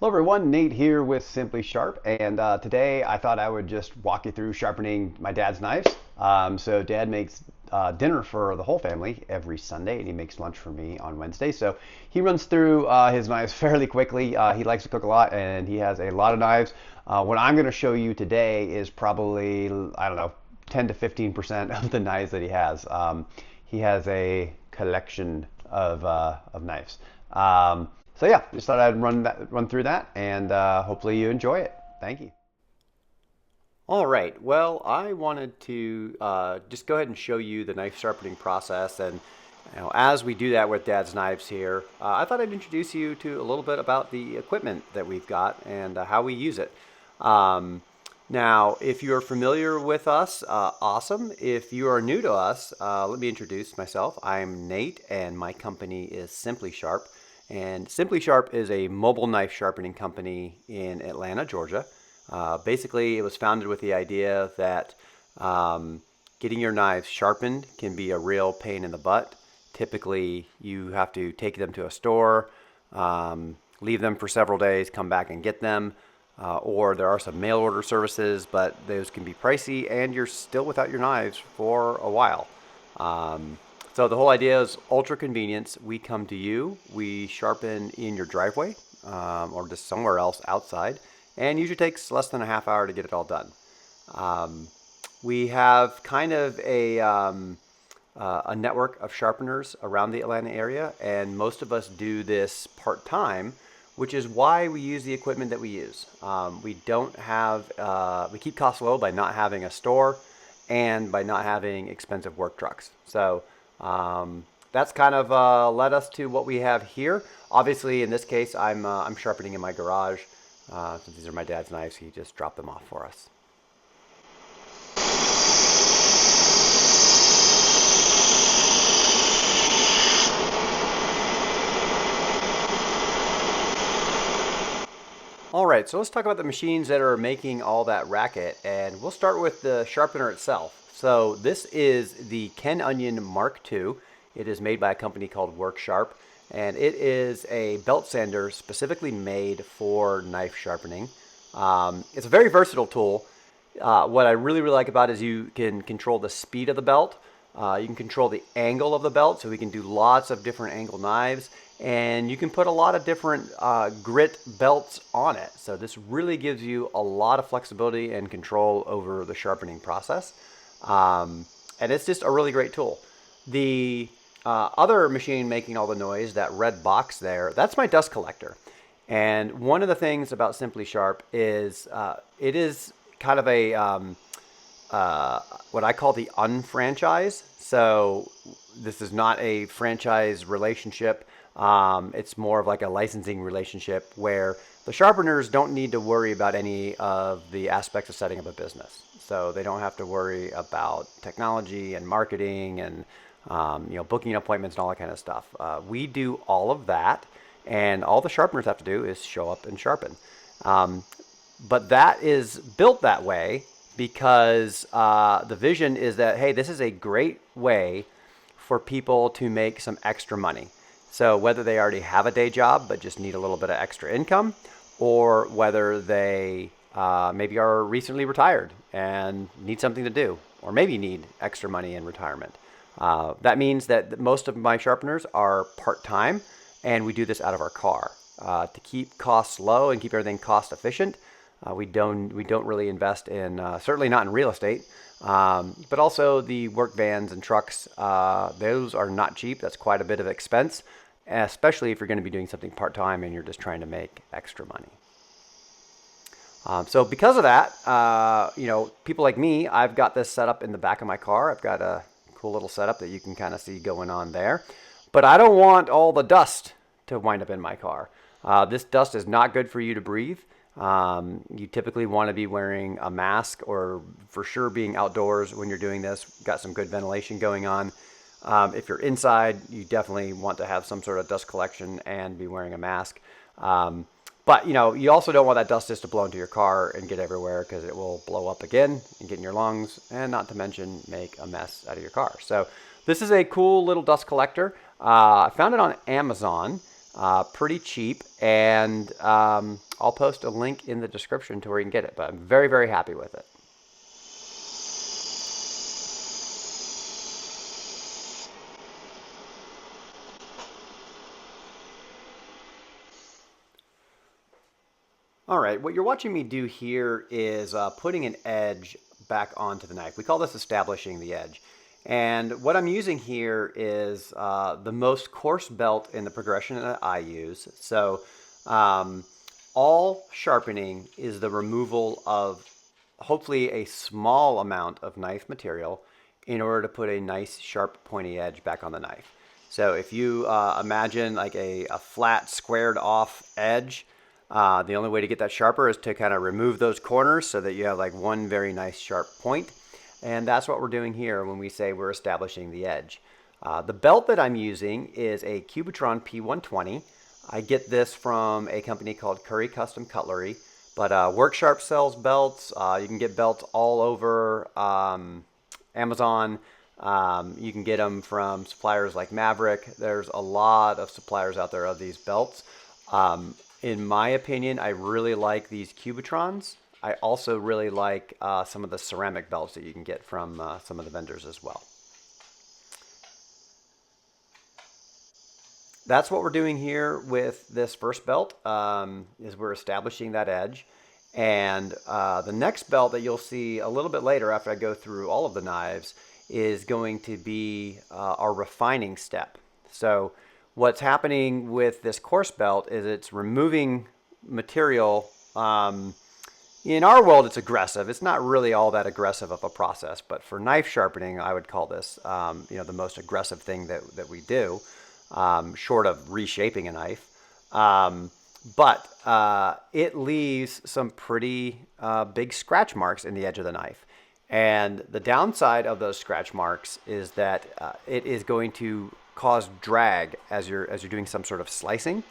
Hello everyone, Nate here with Simply Sharp, and today I thought I would just walk you through sharpening my dad's knives. So Dad makes dinner for the whole family every Sunday, and he makes lunch for me on Wednesday. So he runs through his knives fairly quickly. He likes to cook a lot, and he has a lot of knives. What I'm going to show you today is probably, I don't know, 10 to 15% of the knives that he has. He has a collection of knives. So yeah, just thought I'd run through that, and hopefully you enjoy it. Thank you. All right. Well, I wanted to just go ahead and show you the knife sharpening process, and as we do that with Dad's knives here, I thought I'd introduce you to a little bit about the equipment that we've got and how we use it. Um, Now, if you're familiar with us, awesome. If you are new to us, let me introduce myself. I'm Nate, and my company is Simply Sharp. And Simply Sharp is a mobile knife sharpening company in Atlanta, Georgia. Basically, it was founded with the idea that um, getting your knives sharpened can be a real pain in the butt. Typically, you have to take them to a store, leave them for several days, come back and get them. Or there are some mail order services, but those can be pricey, and you're still without your knives for a while. Um, so the whole idea is ultra convenience. We come to you, we sharpen in your driveway or just somewhere else outside, and usually takes less than a half hour to get it all done. Um, we have kind of a network of sharpeners around the Atlanta area, and most of us do this part time, which is why we use the equipment that we use. We don't have, we keep costs low by not having a store and by not having expensive work trucks. So that's kind of led us to what we have here. Obviously, in this case, I'm sharpening in my garage. Since these are my dad's knives, he just dropped them off for us. All right, so let's talk about the machines that are making all that racket, and we'll start with the sharpener itself. So this is the Ken Onion Mark II. It is made by a company called Work Sharp, and it is a belt sander specifically made for knife sharpening. It's a very versatile tool. What I really like about it is you can control the speed of the belt. You can control the angle of the belt, so we can do lots of different angle knives, and you can put a lot of different grit belts on it. So this really gives you a lot of flexibility and control over the sharpening process. And it's just a really great tool. The other machine making all the noise, that red box there, that's my dust collector. And one of the things about Simply Sharp is it is kind of a what I call the unfranchise. So this is not a franchise relationship. It's more of like a licensing relationship where the sharpeners don't need to worry about any of the aspects of setting up a business. So they don't have to worry about technology and marketing and booking appointments and all that kind of stuff. We do all of that, and all the sharpeners have to do is show up and sharpen. But that is built that way because the vision is that, hey, this is a great way for people to make some extra money. So whether they already have a day job but just need a little bit of extra income, or whether they maybe are recently retired and need something to do, or maybe need extra money in retirement. That means that most of my sharpeners are part-time, and we do this out of our car to keep costs low and keep everything cost efficient. We don't really invest in certainly not in real estate, but also the work vans and trucks. Those are not cheap. That's quite a bit of expense, especially if you're going to be doing something part time and you're just trying to make extra money. So because of that, people like me, I've got this set up in the back of my car. I've got a cool little setup that you can kind of see going on there. But I don't want all the dust to wind up in my car. This dust is not good for you to breathe. You typically want to be wearing a mask, or for sure being outdoors when you're doing this. Got some good ventilation going on. If you're inside, you definitely want to have some sort of dust collection and be wearing a mask. But you also don't want that dust just to blow into your car and get everywhere, because it will blow up again and get in your lungs, and not to mention make a mess out of your car. So this is a cool little dust collector. I found it on Amazon. pretty cheap, and I'll post a link in the description to where you can get it. But I'm very, very happy with it. All right, what you're watching me do here is putting an edge back onto the knife. We call this establishing the edge. And what I'm using here is the most coarse belt in the progression that I use. So all sharpening is the removal of hopefully a small amount of knife material in order to put a nice sharp pointy edge back on the knife. So if you imagine like a flat squared off edge, the only way to get that sharper is to kind of remove those corners so that you have like one very nice sharp point. And that's what we're doing here when we say we're establishing the edge. The belt that I'm using is a Cubitron P120. I get this from a company called Curry Custom Cutlery, but Worksharp sells belts. You can get belts all over Amazon. You can get them from suppliers like Maverick. There's a lot of suppliers out there of these belts. In my opinion, I really like these Cubitrons. I also really like some of the ceramic belts that you can get from some of the vendors as well. That's what we're doing here with this first belt, is we're establishing that edge. And the next belt that you'll see a little bit later after I go through all of the knives is going to be our refining step. So what's happening with this coarse belt is it's removing material. In our world, it's aggressive. It's not really all that aggressive of a process, but for knife sharpening, I would call this the most aggressive thing that we do, short of reshaping a knife. But it leaves some pretty big scratch marks in the edge of the knife. And the downside of those scratch marks is that it is going to cause drag as you're doing some sort of slicing.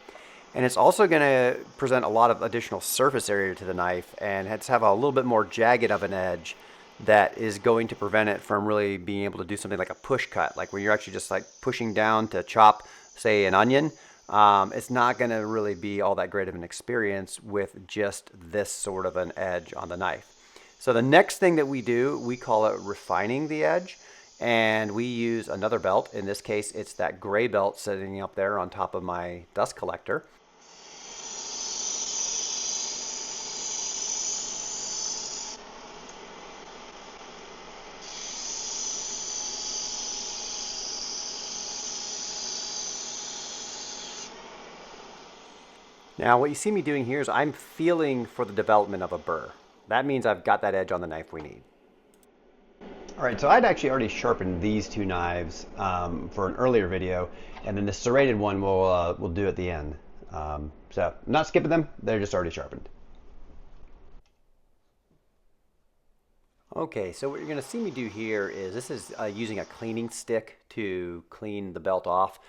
And it's also going to present a lot of additional surface area to the knife and have to have a little bit more jagged of an edge that is going to prevent it from really being able to do something like a push cut, like where you're actually just like pushing down to chop, say, an onion. It's not going to really be all that great of an experience with just this sort of an edge on the knife. So the next thing that we do, we call it refining the edge. And we use another belt. In this case, it's that gray belt sitting up there on top of my dust collector. Now, what you see me doing here is I'm feeling for the development of a burr. That means I've got that edge on the knife we need. All right, so I'd actually already sharpened these two knives for an earlier video, and then the serrated one we'll do at the end. So I'm not skipping them; they're just already sharpened. Okay, so what you're going to see me do here is this is using a cleaning stick to clean the belt off.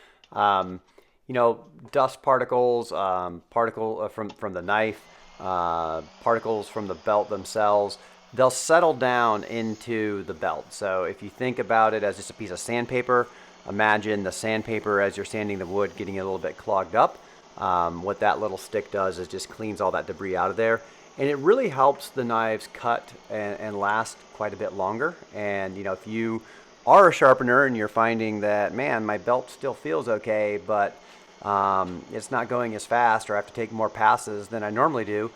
Dust particles, from the knife, particles from the belt themselves, they'll settle down into the belt. So if you think about it as just a piece of sandpaper, imagine the sandpaper as you're sanding the wood getting a little bit clogged up. What that little stick does is just cleans all that debris out of there. And it really helps the knives cut and last quite a bit longer. And if you are a sharpener and you're finding that, man, my belt still feels okay, but it's not going as fast, or I have to take more passes than I normally do,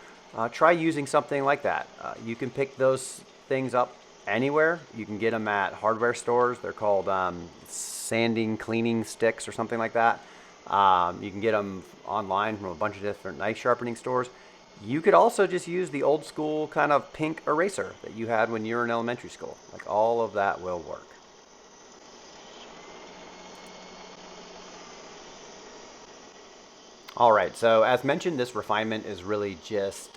try using something like that. You can pick those things up anywhere. You can get them at hardware stores. They're called sanding cleaning sticks or something like that. You can get them online from a bunch of different knife sharpening stores. You could also just use the old school kind of pink eraser that you had when you were in elementary school. Like, all of that will work. All right, so as mentioned, this refinement is really just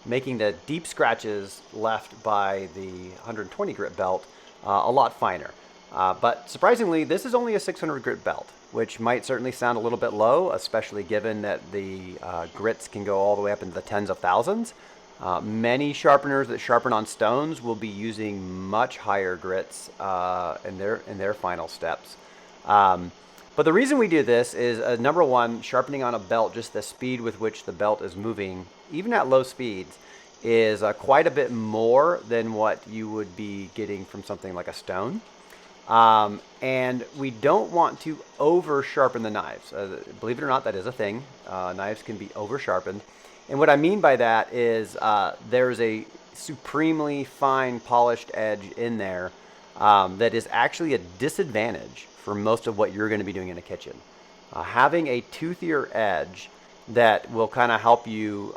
making the deep scratches left by the 120 grit belt a lot finer. But surprisingly, this is only a 600 grit belt, which might certainly sound a little bit low, especially given that the grits can go all the way up into the tens of thousands. Many sharpeners that sharpen on stones will be using much higher grits in their final steps. But the reason we do this is number one, sharpening on a belt, just the speed with which the belt is moving, even at low speeds, is quite a bit more than what you would be getting from something like a stone. And we don't want to over sharpen the knives. Believe it or not, that is a thing. Knives can be over sharpened. And what I mean by that is there's a supremely fine polished edge in there that is actually a disadvantage for most of what you're going to be doing in a kitchen. Having a toothier edge that will kind of help you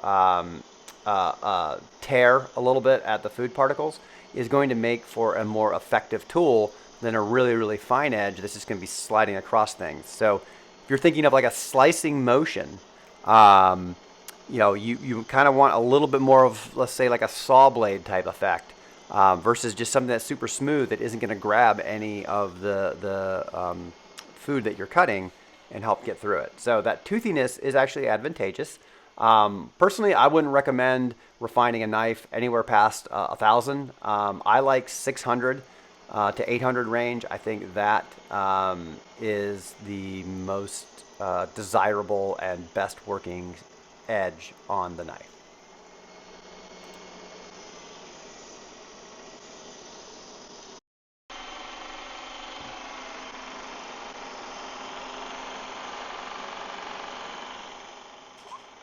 tear a little bit at the food particles is going to make for a more effective tool than a really, really fine edge that's just going to be sliding across things. So if you're thinking of like a slicing motion, you kind of want a little bit more of, let's say, like a saw blade type effect versus just something that's super smooth that isn't going to grab any of the food that you're cutting and help get through it. So that toothiness is actually advantageous. Personally, I wouldn't recommend refining a knife anywhere past 1,000. I like 600 to 800 range. I think that is the most desirable and best working edge on the knife.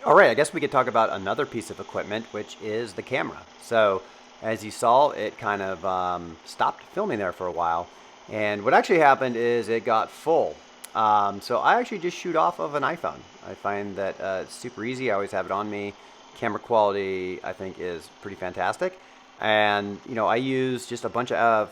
All right, I guess we could talk about another piece of equipment, which is the camera. So as you saw, it kind of stopped filming there for a while. And what actually happened is it got full. So I actually just shoot off of an iPhone. I find that it's super easy. I always have it on me. Camera quality, I think, is pretty fantastic. And, I use just a bunch of,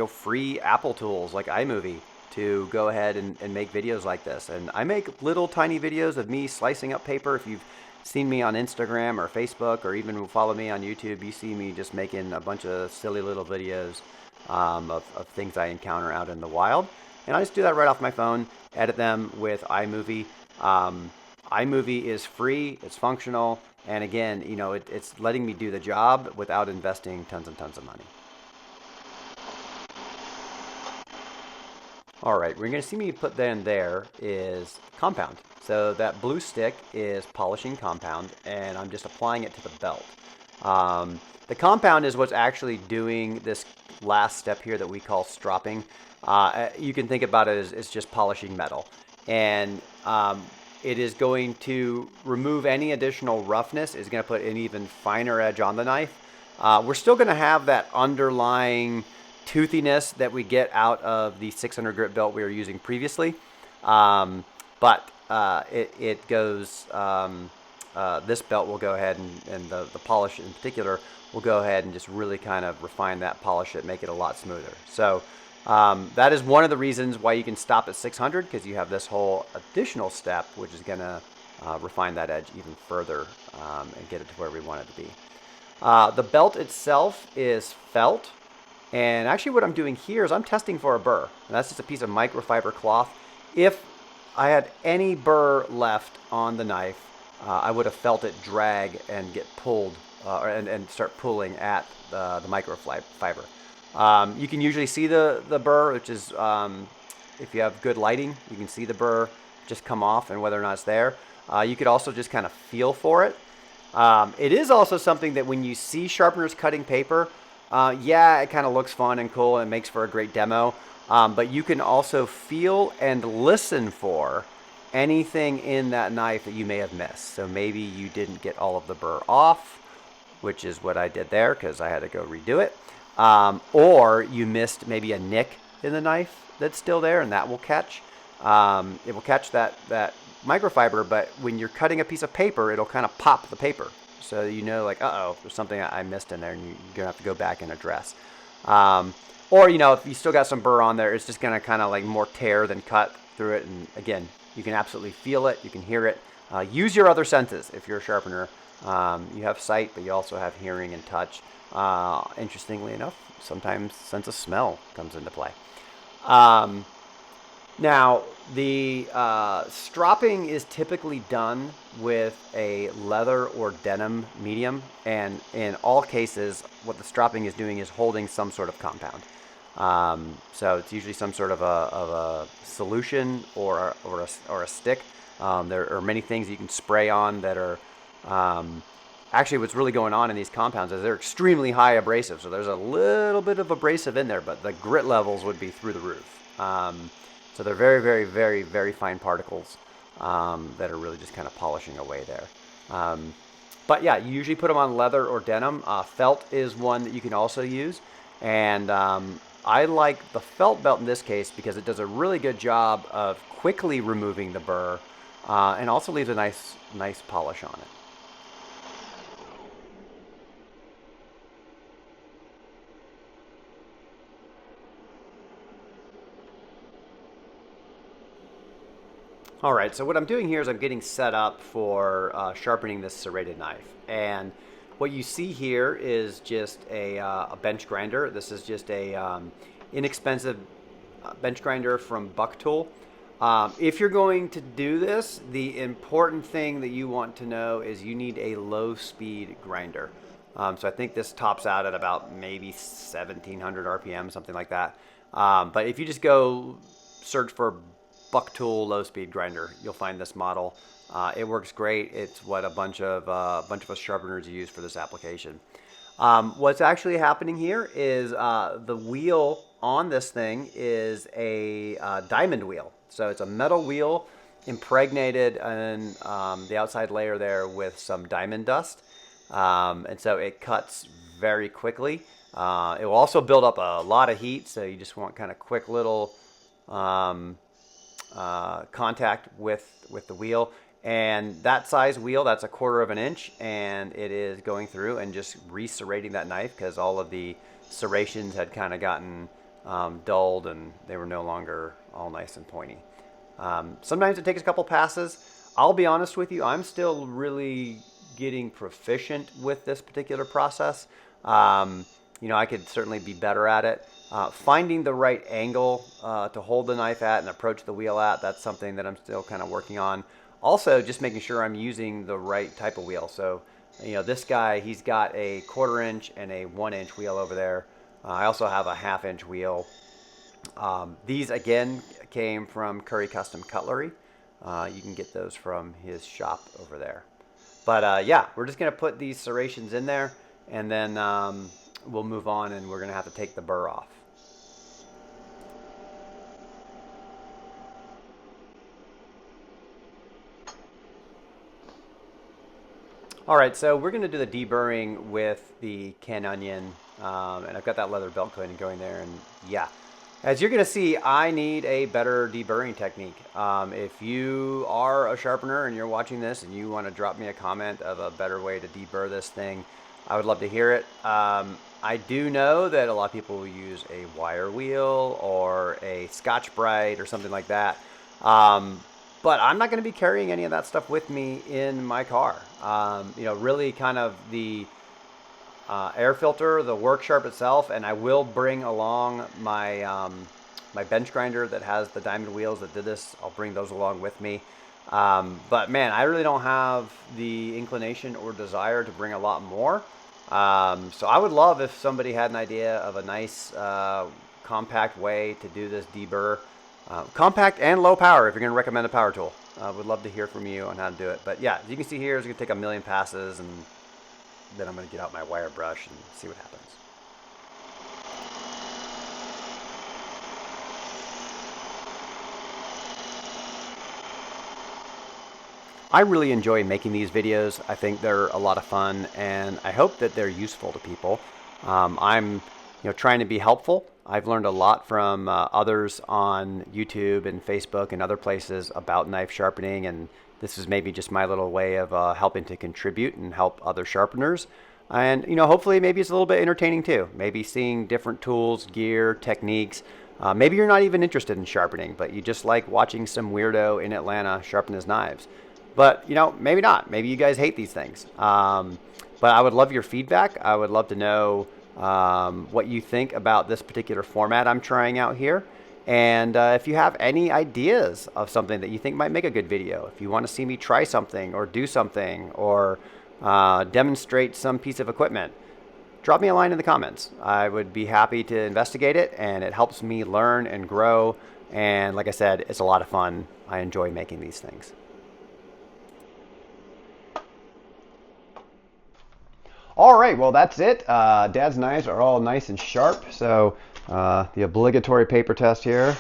free Apple tools like iMovie to go ahead and make videos like this. And I make little tiny videos of me slicing up paper. If you've seen me on Instagram or Facebook or even follow me on YouTube, you see me just making a bunch of silly little videos of things I encounter out in the wild. And I just do that right off my phone, edit them with iMovie. iMovie is free, it's functional, and again, it's letting me do the job without investing tons and tons of money. All right, we're going to see me put then there is compound. So that blue stick is polishing compound, and I'm just applying it to the belt. The compound is what's actually doing this last step here that we call stropping. You can think about it as just polishing metal. And it is going to remove any additional roughness. It's going to put an even finer edge on the knife. We're still going to have that underlying toothiness that we get out of the 600 grit belt we were using previously. But it goes, this belt will go ahead and the polish in particular will go ahead and just really kind of refine that, polish it, make it a lot smoother. So that is one of the reasons why you can stop at 600, because you have this whole additional step, which is going to refine that edge even further and get it to where we want it to be. The belt itself is felt. And actually what I'm doing here is I'm testing for a burr. And that's just a piece of microfiber cloth. If I had any burr left on the knife, I would have felt it drag and get pulled and start pulling at the microfiber. You can usually see the burr, which is, if you have good lighting, you can see the burr just come off and whether or not it's there. You could also just kind of feel for it. It is also something that when you see sharpeners cutting paper, yeah, it kind of looks fun and cool and makes for a great demo. But you can also feel and listen for anything in that knife that you may have missed. So maybe you didn't get all of the burr off, which is what I did there because I had to go redo it. Or you missed maybe a nick in the knife that's still there, and that will catch. It will catch that microfiber, but when you're cutting a piece of paper, it'll kind of pop the paper. So like, uh-oh, there's something I missed in there, and you're going to have to go back and address. Or, if you still got some burr on there, it's just going to kind of like more tear than cut through it. And again, you can absolutely feel it. You can hear it. Use your other senses if you're a sharpener. You have sight, but you also have hearing and touch. Interestingly enough, sometimes sense of smell comes into play. Now, the stropping is typically done with a leather or denim medium, and in all cases, what the stropping is doing is holding some sort of compound. So it's usually some sort of a solution or a stick. There are many things you can spray on that are actually what's really going on in these compounds is they're extremely high abrasive. So there's a little bit of abrasive in there, but the grit levels would be through the roof. So they're very, very, very, very fine particles that are really just kind of polishing away there. But yeah, you usually put them on leather or denim. Felt is one that you can also use. And I like the felt belt in this case because it does a really good job of quickly removing the burr and also leaves a nice polish on it. All right, so what I'm doing here is I'm getting set up for sharpening this serrated knife. And what you see here is just a bench grinder. This is just a inexpensive bench grinder from Buck Tool. If you're going to do this, the important thing that you want to know is you need a low speed grinder. So I think this tops out at about maybe 1700 RPM, something like that. But if you just go search for Buck Tool low speed grinder, you'll find this model. It works great. It's what a bunch of us sharpeners use for this application. What's actually happening here is the wheel on this thing is a diamond wheel. So it's a metal wheel impregnated in the outside layer there with some diamond dust. And so it cuts very quickly. It will also build up a lot of heat, so you just want kind of quick little contact with the wheel. And that size wheel, that's 1/4 of an inch, and it is going through and just re-serrating that knife because all of the serrations had kind of gotten dulled and they were no longer all nice and pointy. Sometimes it takes a couple passes. I'll be honest with you, I'm still really getting proficient with this particular process. I could certainly be better at it. Finding the right angle to hold the knife at and approach the wheel at, that's something that I'm still kind of working on. Also, just making sure I'm using the right type of wheel. So, this guy, he's got a 1/4 inch and a 1 inch wheel over there. I also have a 1/2 inch wheel. These, again, came from Curry Custom Cutlery. You can get those from his shop over there. But yeah, we're just going to put these serrations in there, and then we'll move on, and we're going to have to take the burr off. All right, so we're going to do the deburring with the canned onion, and I've got that leather belt coating going there, and yeah. As you're going to see, I need a better deburring technique. If you are a sharpener and you're watching this and you want to drop me a comment of a better way to deburr this thing, I would love to hear it. I do know that a lot of people will use a wire wheel or a Scotch-Brite or something like that. But I'm not going to be carrying any of that stuff with me in my car. Really kind of the air filter, the work sharp itself, and I will bring along my my bench grinder that has the diamond wheels that did this. I'll bring those along with me. But man, I really don't have the inclination or desire to bring a lot more. So I would love if somebody had an idea of a nice compact way to do this deburr. Compact and low power if you're going to recommend a power tool. Would love to hear from you on how to do it. But yeah, as you can see here, it's going to take a million passes, and then I'm going to get out my wire brush and see what happens. I really enjoy making these videos. I think they're a lot of fun, and I hope that they're useful to people. I'm trying to be helpful. I've learned a lot from others on YouTube and Facebook and other places about knife sharpening, and this is maybe just my little way of helping to contribute and help other sharpeners. And hopefully maybe it's a little bit entertaining too. Maybe seeing different tools, gear, techniques. Maybe you're not even interested in sharpening, but you just like watching some weirdo in Atlanta sharpen his knives. But maybe not. Maybe you guys hate these things. But I would love your feedback. I would love to know what you think about this particular format I'm trying out here. And if you have any ideas of something that you think might make a good video, if you want to see me try something or do something or demonstrate some piece of equipment, drop me a line in the comments. I would be happy to investigate it, and it helps me learn and grow. And like I said, it's a lot of fun. I enjoy making these things. All right, well, that's it. Dad's knives are all nice and sharp. So the obligatory paper test here.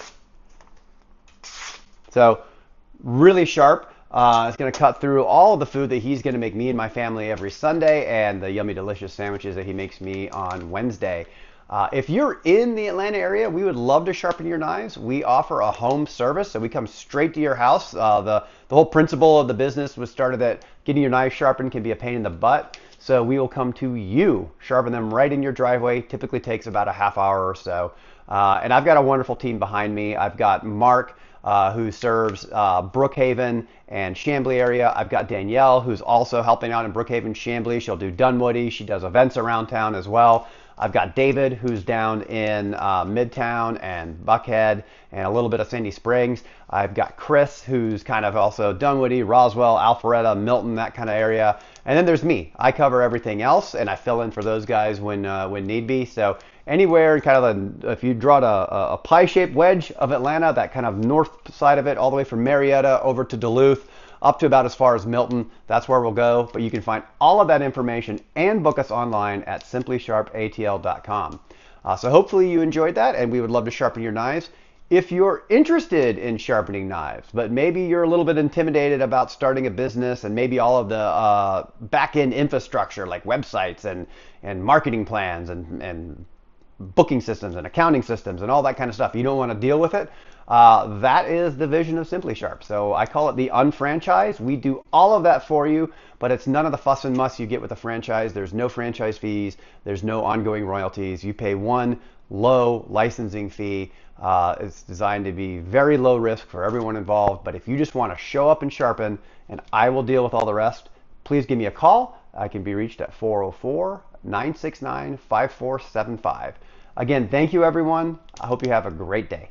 So really sharp. It's going to cut through all of the food that he's going to make me and my family every Sunday, and the yummy, delicious sandwiches that he makes me on Wednesday. If you're in the Atlanta area, we would love to sharpen your knives. We offer a home service, so we come straight to your house. The whole principle of the business was started that getting your knives sharpened can be a pain in the butt. So we will come to you, sharpen them right in your driveway. Typically takes about a half hour or so. And I've got a wonderful team behind me. I've got Mark, who serves Brookhaven and Chamblee area. I've got Danielle, who's also helping out in Brookhaven, Chamblee. She'll do Dunwoody. She does events around town as well. I've got David, who's down in Midtown and Buckhead and a little bit of Sandy Springs. I've got Chris, who's kind of also Dunwoody, Roswell, Alpharetta, Milton, that kind of area. And then there's me. I cover everything else, and I fill in for those guys when need be. So anywhere, kind of if you draw a pie-shaped wedge of Atlanta, that kind of north side of it, all the way from Marietta over to Duluth, up to about as far as Milton, that's where we'll go. But you can find all of that information and book us online at simplysharpatl.com. So hopefully you enjoyed that, and we would love to sharpen your knives. If you're interested in sharpening knives, but maybe you're a little bit intimidated about starting a business and maybe all of the back-end infrastructure like websites and marketing plans and booking systems and accounting systems and all that kind of stuff, you don't want to deal with it, that is the vision of Simply Sharp. So I call it the unfranchised. We do all of that for you, but it's none of the fuss and muss you get with a franchise. There's no franchise fees. There's no ongoing royalties. You pay one low licensing fee. It's designed to be very low risk for everyone involved. But if you just want to show up and sharpen, and I will deal with all the rest, please give me a call. I can be reached at 404-969-5475. Again, thank you, everyone. I hope you have a great day.